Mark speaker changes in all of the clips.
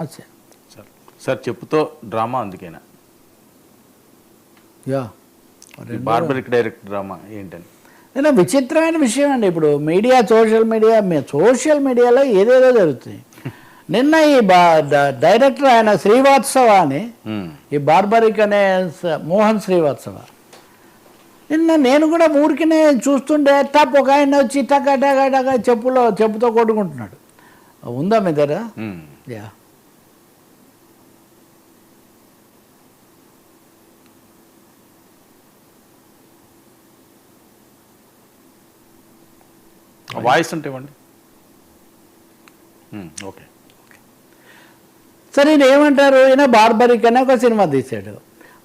Speaker 1: అచ్చా
Speaker 2: సార్ చెప్పుతో డ్రామా అందుకేనా
Speaker 1: యా
Speaker 2: బార్బరిక్ డైరెక్ట్ డ్రామా ఏంటని
Speaker 1: నేను విచిత్రమైన విషయం అండి. ఇప్పుడు మీడియా సోషల్ మీడియాలో ఏదేదో జరుగుతుంది. నిన్న ఈ డైరెక్టర్ ఆయన శ్రీవాత్సవ అని ఈ బార్బరిక్ అనే మోహన్ శ్రీవాత్సవ నిన్న నేను కూడా ఊరికినే చూస్తుంటే టప్ ఒక ఆయన వచ్చి టక టక టక చెప్పుతో కొట్టుకుంటున్నాడు. ఉందా మీ దగ్గర? యా
Speaker 2: వాయిస్ అంటే ఇవ్వండి. ఓకే
Speaker 1: సరే ఈయన ఏమంటారు, ఈయన బార్బరిక్ అనే ఒక సినిమా తీశాడు.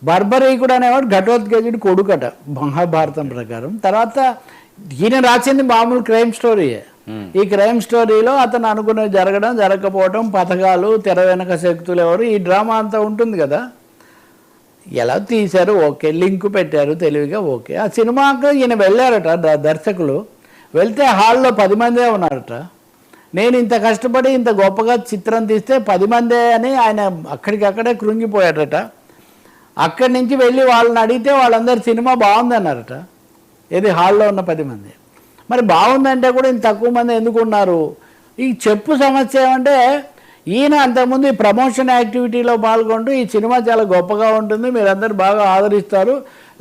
Speaker 1: బార్బరీకుడు అనేవాడు ఘటోత్కచుడి కొడుకట మహాభారతం ప్రకారం. తర్వాత ఈయన రాసింది మామూలు క్రైమ్ స్టోరీయే. ఈ క్రైమ్ స్టోరీలో అతను అనుకున్నది జరగడం జరగకపోవడం, పథకాలు, తెర వెనక శక్తులు ఎవరు, ఈ డ్రామా అంతా ఉంటుంది కదా. ఎలా తీశారు ఓకే, లింక్ పెట్టారు తెలివిగా ఓకే. ఆ సినిమాకు ఈయన వెళ్ళారట దర్శకులు. వెళ్తే హాల్లో 10 మందే ఉన్నారట. నేను ఇంత కష్టపడి ఇంత గొప్పగా చిత్రం తీస్తే 10 మందే అని ఆయన అక్కడికక్కడే కృంగిపోయాడట. అక్కడి నుంచి వెళ్ళి వాళ్ళని అడిగితే వాళ్ళందరూ సినిమా బాగుందన్నారట. ఇది హాల్లో ఉన్న 10 మంది. మరి బాగుందంటే కూడా ఇంత తక్కువ మంది ఎందుకు ఉన్నారు? ఈ చెప్పు సమస్య ఏమంటే ఈయన అంతకుముందు ఈ ప్రమోషన్ యాక్టివిటీలో పాల్గొంటూ ఈ సినిమా చాలా గొప్పగా ఉంటుంది, మీరందరూ బాగా ఆదరిస్తారు,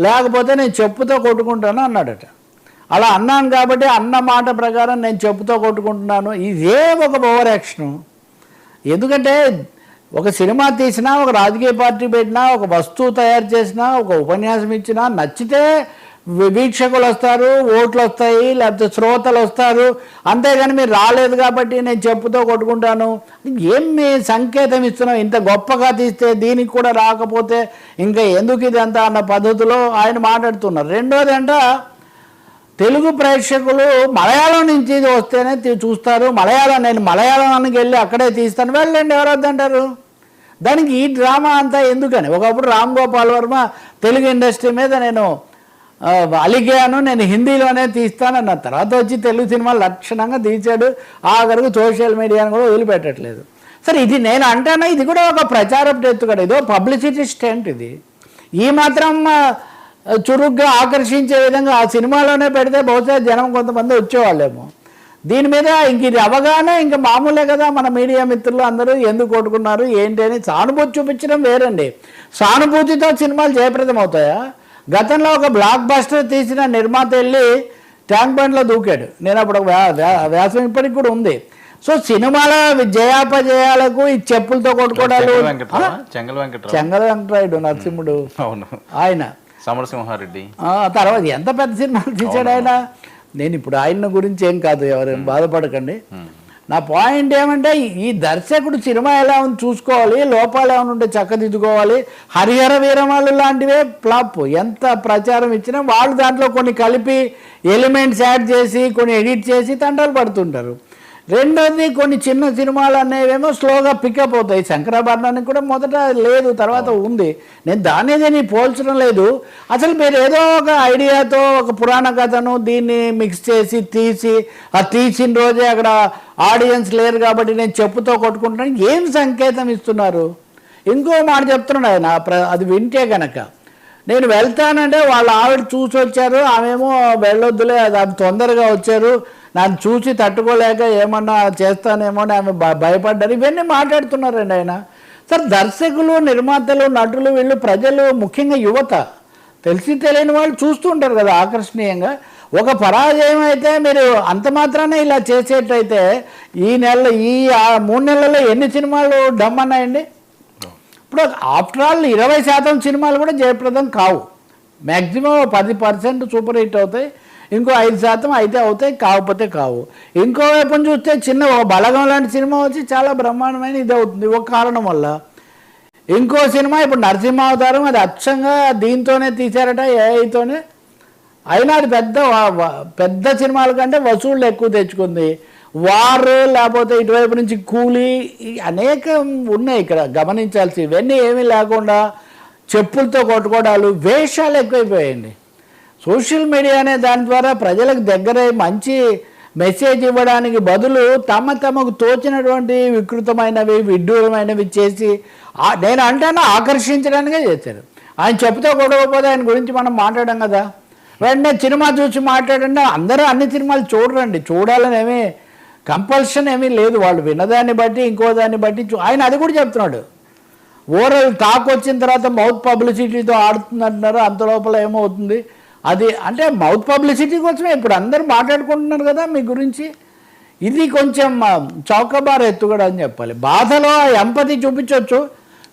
Speaker 1: లేకపోతే నేను చెప్పుతో కొట్టుకుంటాను అన్నాడట. అలా అన్నాను కాబట్టి అన్న మాట ప్రకారం నేను చెప్పుతో కొట్టుకుంటున్నాను. ఇదే ఒక ఓవర్ యాక్షను. ఎందుకంటే ఒక సినిమా తీసినా, ఒక రాజకీయ పార్టీ పెట్టినా, ఒక వస్తువు తయారు చేసినా, ఒక ఉపన్యాసం ఇచ్చినా నచ్చితే వీక్షకులు వస్తారు, ఓట్లు వస్తాయి, లేకపోతే శ్రోతలు వస్తారు. అంతేగాని మీరు రాలేదు కాబట్టి నేను చెప్పుతో కొట్టుకుంటాను ఏమి సంకేతం ఇస్తున్నాం? ఇంత గొప్పగా తీస్తే దీనికి కూడా రాకపోతే ఇంకా ఎందుకు ఇదంతా అన్న పద్ధతిలో ఆయన మాట్లాడుతున్నారు. రెండోది అంట, తెలుగు ప్రేక్షకులు మలయాళం నుంచి వస్తేనే చూస్తారు, నేను మలయాళానికి వెళ్ళి అక్కడే తీస్తాను, వెళ్ళండి ఎవరు వద్దంటారు. దానికి ఈ డ్రామా అంతా ఎందుకని? ఒకప్పుడు రామ్ గోపాల్ వర్మ తెలుగు ఇండస్ట్రీ మీద నేను అలిగాను, నేను హిందీలోనే తీస్తానన్న తర్వాత వచ్చి తెలుగు సినిమాలు లక్షణంగా తీశాడు. ఆఖరికి సోషల్ మీడియాను కూడా వదిలిపెట్టట్లేదు. సరే ఇది నేను అంటాను, ఇది కూడా ఒక ప్రచారపు ఎత్తు కదా, ఇదో పబ్లిసిటీ స్టంట్. ఇది ఈ మాత్రం చురుగ్గా ఆకర్షించే విధంగా ఆ సినిమాలోనే పెడితే బహుశా జనం కొంతమంది వచ్చేవాళ్ళేమో. దీని మీద ఇంక ఇది అవగానే ఇంకా మామూలే కదా. మన మీడియా మిత్రులు అందరూ ఎందుకు కొట్టుకున్నారు ఏంటి అని సానుభూతి చూపించడం వేరండి. సానుభూతితో సినిమాలు జయప్రదం అవుతాయా? గతంలో ఒక బ్లాక్ బస్టర్ తీసిన నిర్మాత వెళ్ళి ట్యాంక్ బండ్లో దూకాడు. నేను అప్పుడు వ్యాసం ఇప్పటికి కూడా ఉంది. సో సినిమాల జయాపజయాలకు ఈ చెప్పులతో కొట్టుకోవడాలు. చెంగల వెంకటరాయుడు నరసింహుడు ఆయన,
Speaker 2: సమరసింహారెడ్డి
Speaker 1: తర్వాత ఎంత పెద్ద సినిమాలు తీశాడు ఆయన. నేను ఇప్పుడు ఆయన గురించి ఏం కాదు, ఎవరేం బాధపడకండి. నా పాయింట్ ఏమంటే ఈ దర్శకుడు సినిమా ఎలా ఉంది చూసుకోవాలి, లోపాలు ఏమైనా ఉంటే చక్కదిద్దుకోవాలి. హరిహర వీరమాలు లాంటివే ఫ్లాప్, ఎంత ప్రచారం ఇచ్చినా వాళ్ళు దాంట్లో కొన్ని కలిపి ఎలిమెంట్స్ యాడ్ చేసి కొన్ని ఎడిట్ చేసి తంటాలు పడుతుంటారు. రెండోది కొన్ని చిన్న సినిమాలు అనేవేమో స్లోగా పికప్ అవుతాయి. శంకరాభరణానికి కూడా మొదట లేదు, తర్వాత ఉంది. నేను దాన్ని పోల్చడం లేదు. అసలు మీరు ఏదో ఒక ఐడియాతో ఒక పురాణ కథను దీన్ని మిక్స్ చేసి తీసిన రోజే అక్కడ ఆడియన్స్ లేరు కాబట్టి నేను చెప్పుతో కొట్టుకుంటాను ఏం సంకేతం ఇస్తున్నారు? ఇంకో మాట చెప్తున్నాడు ఆయన, అది వింటే కనుక నేను వెళ్తానంటే వాళ్ళ ఆవిడ చూసి వచ్చారు, ఆమెమో వెళ్ళొద్దులే అది తొందరగా వచ్చారు, నన్ను చూసి తట్టుకోలేక ఏమన్నా చేస్తానేమో అని ఆమె భయపడ్డారు. ఇవన్నీ మాట్లాడుతున్నారండి ఆయన. సార్ దర్శకులు, నిర్మాతలు, నటులు, వీళ్ళు ప్రజలు, ముఖ్యంగా యువత, తెలిసి తెలియని వాళ్ళు చూస్తుంటారు కదా ఆకర్షణీయంగా. ఒక పరాజయం అయితే మీరు అంత మాత్రానే ఇలా చేసేటైతే ఈ 3 నెలల్లో ఎన్ని సినిమాలు డమ్మన్నాయండి? ఇప్పుడు ఆఫ్టర్ ఆల్ 20% సినిమాలు కూడా జయప్రదం కావు. మ్యాక్సిమం 10% సూపర్ హిట్ అవుతాయి, ఇంకో 5% అయితే అవుతాయి, కాకపోతే కావు. ఇంకో వైపు చూస్తే చిన్న ఒక బలగం లాంటి సినిమా వచ్చి చాలా బ్రహ్మాండమైన ఇది అవుతుంది ఒక కారణం వల్ల. ఇంకో సినిమా ఇప్పుడు నరసింహావతారం, అది అచ్చంగా దీంతోనే తీశారట, ఏఐతోనే. అయినా అది పెద్ద సినిమాల కంటే వసూళ్ళు ఎక్కువ తెచ్చుకుంది. వారు లేకపోతే ఇటువైపు నుంచి కూలీ అనేకం ఉన్నాయి ఇక్కడ గమనించాల్సి. ఇవన్నీ ఏమీ లేకుండా చెప్పులతో కొట్టుకోవడాలు, వేషాలు ఎక్కువైపోయాయండి. సోషల్ మీడియా అనే దాని ద్వారా ప్రజలకు దగ్గరై మంచి మెసేజ్ ఇవ్వడానికి బదులు తమకు తోచినటువంటి వికృతమైనవి విడ్డూరమైనవి చేసి నేను అంటాను ఆకర్షించడానికే చేశారు. ఆయన చెప్తే కొడకపోతే ఆయన గురించి మనం మాట్లాడాం కదా. వెంటనే సినిమా చూసి మాట్లాడండి, అందరూ అన్ని సినిమాలు చూడరండి, చూడాలని ఏమీ కంపల్షన్ ఏమీ లేదు. వాళ్ళు విన్నదాన్ని బట్టి ఇంకో దాన్ని బట్టి ఆయన అది కూడా చెప్తున్నాడు. ఓవరాల్ టాక్ వచ్చిన తర్వాత మౌత్ పబ్లిసిటీతో ఆడుతుందంటున్నారు, అంత లోపల ఏమవుతుంది అది అంటే మౌత్ పబ్లిసిటీ కోసమే ఇప్పుడు అందరూ మాట్లాడుకుంటున్నారు కదా మీ గురించి. ఇది కొంచెం చౌకబార్ ఎత్తుగడ అని చెప్పాలి. బాధలో ఎంపతి చూపించవచ్చు,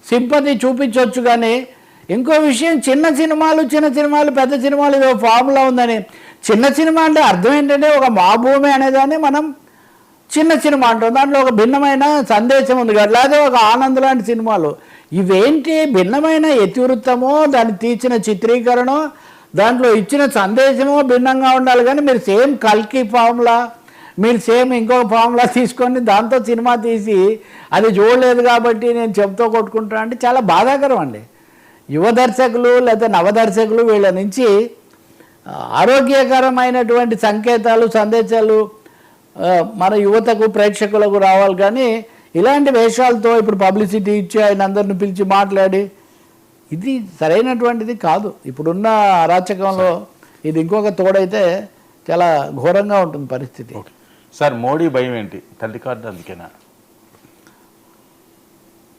Speaker 1: సింపతి చూపించవచ్చు, కానీ ఇంకో విషయం చిన్న సినిమాలు పెద్ద సినిమాలు ఇదో ఫార్ములా ఉందని. చిన్న సినిమా అంటే అర్థం ఏంటంటే ఒక మాభూమి అనేదాన్ని మనం చిన్న సినిమా అంటాం, దాంట్లో ఒక భిన్నమైన సందేశం ఉంది కదా. లేదా ఒక ఆనంద్ లాంటి సినిమాలు ఇవేంటి భిన్నమైన ఇతివృత్తమో దాన్ని తీర్చిన చిత్రీకరణ దాంట్లో ఇచ్చిన సందేశమో భిన్నంగా ఉండాలి. కానీ మీరు సేమ్ కల్కి ఫార్ములా మీరు సేమ్ ఇంకొక ఫార్ములా తీసుకొని దాంతో సినిమా తీసి అది చూడలేదు కాబట్టి నేను చెప్తూ కొట్టుకుంటా అంటే చాలా బాధాకరం అండి. యువ దర్శకులు లేదా నవదర్శకులు వీళ్ళ నుంచి ఆరోగ్యకరమైనటువంటి సంకేతాలు సందేశాలు మన యువతకు ప్రేక్షకులకు రావాలి. కానీ ఇలాంటి వేషాలతో ఇప్పుడు పబ్లిసిటీ ఇచ్చి ఆయన అందరిని పిలిచి మాట్లాడి ఇది సరైనటువంటిది కాదు. ఇప్పుడున్న అరాచకంలో ఇది ఇంకొక తోడైతే చాలా ఘోరంగా ఉంటుంది పరిస్థితి.
Speaker 2: సార్ మోడీ భయం ఏంటి? తల్లి కార్డు అందుకేనా?